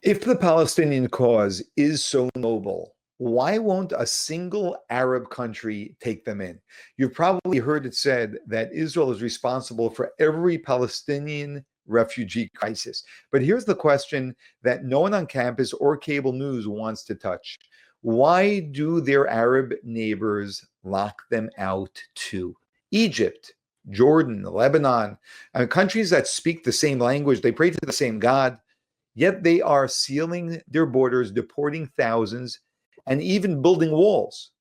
If the Palestinian cause is so noble, why won't a single Arab country take them in? You've probably heard it said that Israel is responsible for every Palestinian refugee crisis. But here's the question that no one on campus or cable news wants to touch. Why do their Arab neighbors lock them out too? Egypt, Jordan, Lebanon, countries that speak the same language, they pray to the same God. Yet they are sealing their borders, deporting thousands, and even building walls.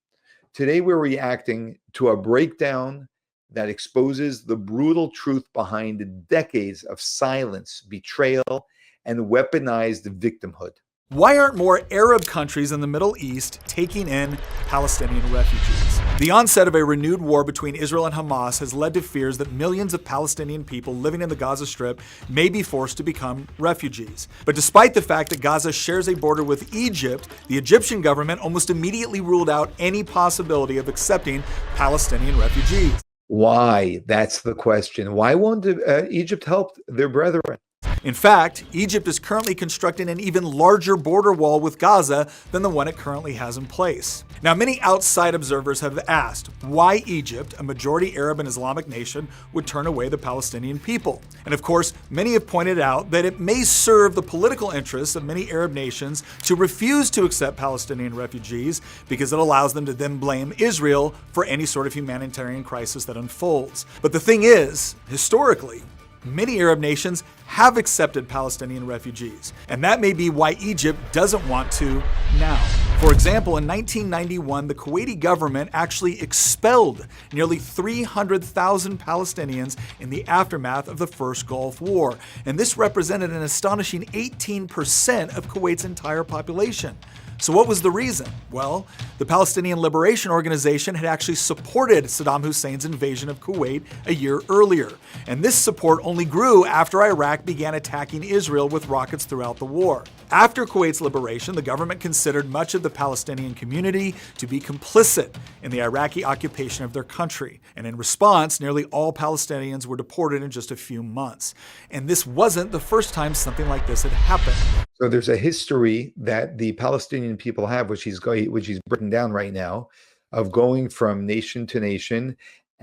Today, we're reacting to a breakdown that exposes the brutal truth behind decades of silence, betrayal, and weaponized victimhood. Why aren't more Arab countries in the Middle East taking in Palestinian refugees? The onset of a renewed war between Israel and Hamas has led to fears that millions of Palestinian people living in the Gaza Strip may be forced to become refugees. But despite the fact that Gaza shares a border with Egypt, the Egyptian government almost immediately ruled out any possibility of accepting Palestinian refugees. Why? That's the question. Why won't Egypt help their brethren? In fact, Egypt is currently constructing an even larger border wall with Gaza than the one it currently has in place. Now, many outside observers have asked why Egypt, a majority Arab and Islamic nation, would turn away the Palestinian people. And of course, many have pointed out that it may serve the political interests of many Arab nations to refuse to accept Palestinian refugees because it allows them to then blame Israel for any sort of humanitarian crisis that unfolds. But the thing is, historically, many Arab nations have accepted Palestinian refugees, and that may be why Egypt doesn't want to now. For example, in 1991, the Kuwaiti government actually expelled nearly 300,000 Palestinians in the aftermath of the First Gulf War, and this represented an astonishing 18% of Kuwait's entire population. So what was the reason? Well, the Palestinian Liberation Organization had actually supported Saddam Hussein's invasion of Kuwait a year earlier. And this support only grew after Iraq began attacking Israel with rockets throughout the war. After Kuwait's liberation, the government considered much of the Palestinian community to be complicit in the Iraqi occupation of their country. And in response, nearly all Palestinians were deported in just a few months. And this wasn't the first time something like this had happened. So there's a history that the Palestinian people have, which he's breaking down right now, of going from nation to nation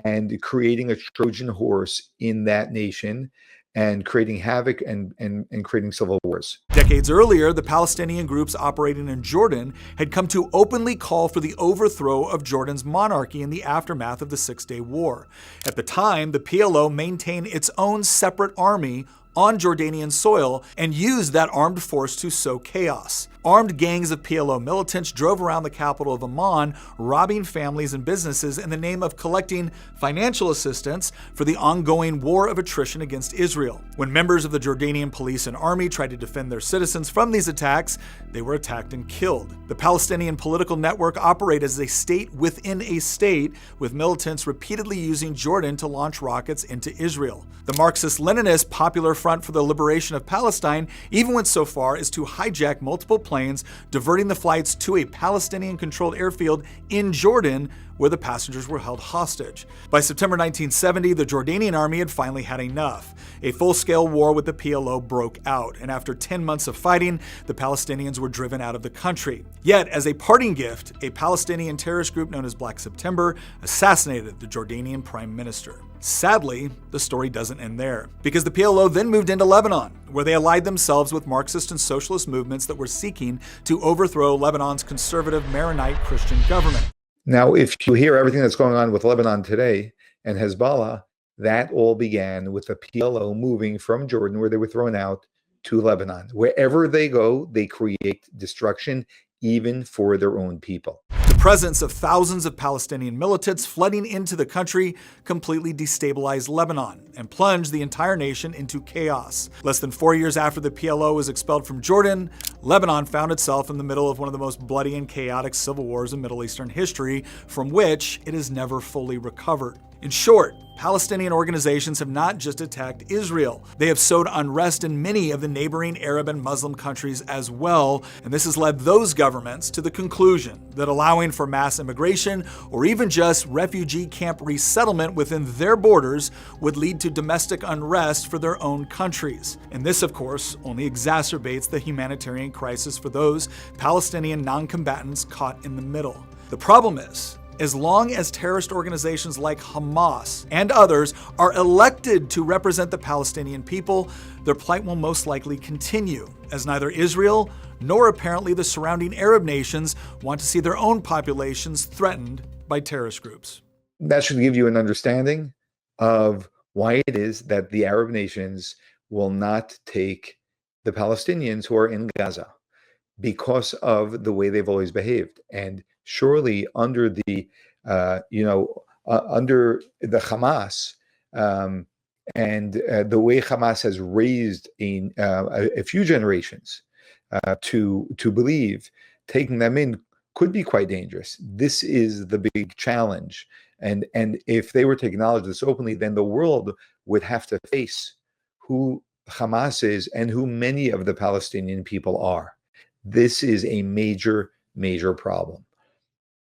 and creating a Trojan horse in that nation and creating havoc and creating civil wars. Decades earlier, the Palestinian groups operating in Jordan had come to openly call for the overthrow of Jordan's monarchy in the aftermath of the Six-Day War. At the time, the PLO maintained its own separate army on Jordanian soil and used that armed force to sow chaos. Armed gangs of PLO militants drove around the capital of Amman, robbing families and businesses in the name of collecting financial assistance for the ongoing war of attrition against Israel. When members of the Jordanian police and army tried to defend their citizens from these attacks, they were attacked and killed. The Palestinian political network operated as a state within a state, with militants repeatedly using Jordan to launch rockets into Israel. The Marxist-Leninist Popular Front for the Liberation of Palestine even went so far as to hijack multiple planes, diverting the flights to a Palestinian-controlled airfield in Jordan, where the passengers were held hostage. By September 1970, the Jordanian army had finally had enough. A full-scale war with the PLO broke out, and after 10 months of fighting, the Palestinians were driven out of the country. Yet, as a parting gift, a Palestinian terrorist group known as Black September assassinated the Jordanian prime minister. Sadly, the story doesn't end there, because the PLO then moved into Lebanon, where they allied themselves with Marxist and socialist movements that were seeking to overthrow Lebanon's conservative Maronite Christian government. Now, if you hear everything that's going on with Lebanon today and Hezbollah, that all began with the PLO moving from Jordan, where they were thrown out, to Lebanon. Wherever they go, they create destruction, even for their own people. The presence of thousands of Palestinian militants flooding into the country completely destabilized Lebanon and plunged the entire nation into chaos. Less than 4 years after the PLO was expelled from Jordan, Lebanon found itself in the middle of one of the most bloody and chaotic civil wars in Middle Eastern history, from which it has never fully recovered. In short, Palestinian organizations have not just attacked Israel. They have sowed unrest in many of the neighboring Arab and Muslim countries as well, and this has led those governments to the conclusion that allowing for mass immigration or even just refugee camp resettlement within their borders would lead to domestic unrest for their own countries. And this, of course, only exacerbates the humanitarian crisis for those Palestinian non-combatants caught in the middle. The problem is, as long as terrorist organizations like Hamas and others are elected to represent the Palestinian people, their plight will most likely continue, as neither Israel nor apparently the surrounding Arab nations want to see their own populations threatened by terrorist groups. That should give you an understanding of why it is that the Arab nations will not take the Palestinians who are in Gaza, because of the way they've always behaved. And surely under the under the Hamas and the way Hamas has raised a few generations to believe, taking them in could be quite dangerous. This is the big challenge. And if they were to acknowledge this openly, then the world would have to face who Hamas is and who many of the Palestinian people are. This is a major, major problem.